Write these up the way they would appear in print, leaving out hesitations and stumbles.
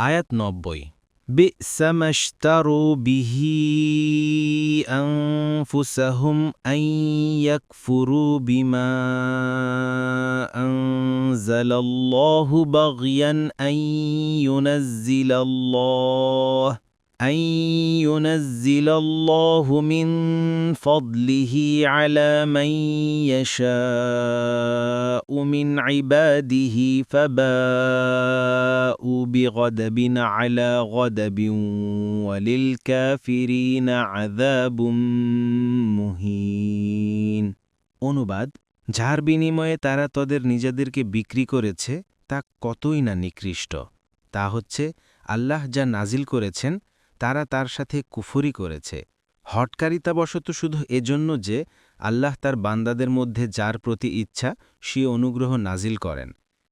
আয়াত ৯০ বি'সা মাশতারু বিহি আনফুসাহুম আন ইয়াকফুরু বিমা আনজালাল্লাহু বাগয়ান أن ينزل الله من فضله على من يشاء من عباده فباءوا بغضب على غضب وللكافرين عذاب মুহিন। অনুবাদ, যার বিনিময়ে তারা তাদের নিজেদেরকে বিক্রি করেছে তা কতই না নিকৃষ্ট। তা হচ্ছে আল্লাহ যা নাজিল করেছেন তারা তার সাথে কুফরি করেছে, হটকারিতাবশত শুধু এজন্য যে আল্লাহ তার বান্দাদের মধ্যে যার প্রতি ইচ্ছা সে অনুগ্রহ নাজিল করেন।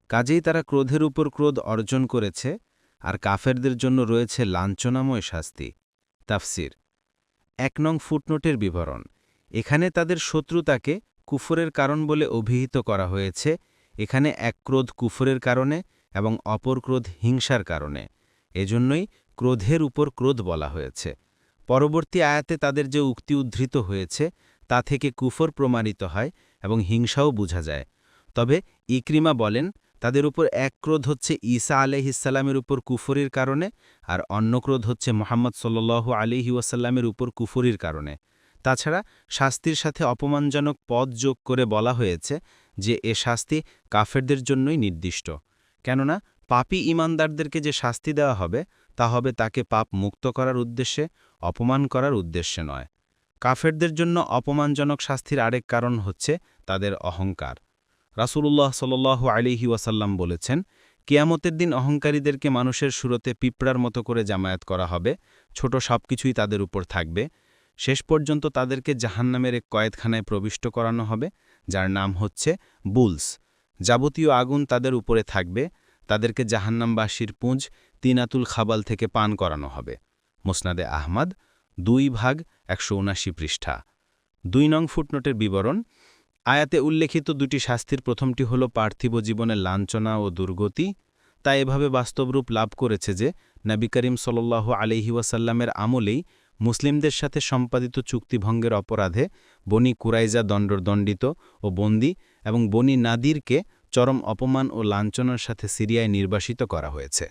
কাজেই তারা ক্রোধের উপর ক্রোধ অর্জন করেছে, আর কাফেরদের জন্য রয়েছে লাঞ্ছনাময় শাস্তি। তাফসির ১ নং ফুটনোটের বিবরণ। এখানে তাদের শত্রুতাকে কুফরের কারণ বলে অভিহিত করা হয়েছে। এখানে এক ক্রোধ কুফরের কারণে এবং অপর ক্রোধ হিংসার কারণে, এজন্যই ক্রোধের উপর ক্রোধ বলা হয়েছে। পরবর্তী আয়াতে তাদের যে উক্তি উদ্ধৃত হয়েছে তা থেকে কুফর প্রমাণিত হয় এবং হিংসাও বোঝা যায়। তবে ইকরিমা বলেন, তাদের উপর এক ক্রোধ হচ্ছে ঈসা আলাইহিসসালামের উপর কুফরির কারণে, আর অন্য ক্রোধ হচ্ছে মুহাম্মদ সাল্লাল্লাহু আলাইহি ওয়াসাল্লামের উপর কুফরির কারণে। তাছাড়া শাস্তির সাথে অপমানজনক পদ যোগ করে বলা হয়েছে যে এ শাস্তি কাফেরদের জন্যই নির্দিষ্ট। কেননা পাপী ঈমানদারদেরকে যে শাস্তি দেওয়া হবে তা হবে তাকে পাপ মুক্ত করার উদ্দেশ্যে, অপমান করার উদ্দেশ্যে নয়। কাফেরদের জন্য অপমানজনক শাস্তির আরেক কারণ হচ্ছে তাদের অহংকার। রাসূলুল্লাহ সাল্লাল্লাহু আলাইহি ওয়াসাল্লাম বলেছেন, কিয়ামতের দিন অহংকারীদেরকে মানুষের সুরতে পিঁপড়ার মতো করে জামায়াত করা হবে, ছোট সবকিছুই তাদের উপর থাকবে। শেষ পর্যন্ত তাদেরকে জাহান্নামের এক কয়েদখানায় প্রবিষ্ট করানো হবে, যার নাম হচ্ছে বুলস। যাবতীয় আগুন তাদের উপরে থাকবে। তাদেরকে জাহান্নামবাসীর পুঁজ তিনাতুল খাবাল থেকে পান করানো হবে। মুসনাদে আহমদ 2/179 পৃষ্ঠা। ২ নং ফুটনোটের বিবরণ। আয়াতে উল্লেখিত দুটি শাস্তির প্রথমটি হল পার্থিব জীবনের লাঞ্ছনা ও দুর্গতি। তা এভাবে বাস্তবরূপ লাভ করেছে যে নবী করিম সাল্লাল্লাহু আলাইহি ওয়াসাল্লামের আমলেই মুসলিমদের সাথে সম্পাদিত চুক্তিভঙ্গের অপরাধে বনি কুরাইজা দণ্ডদণ্ডিত ও বন্দী এবং বনি নাদিরকে চরম অপমান ও লাঞ্ছনার সাথে সিরিয়ায় নির্বাসিত করা হয়েছে।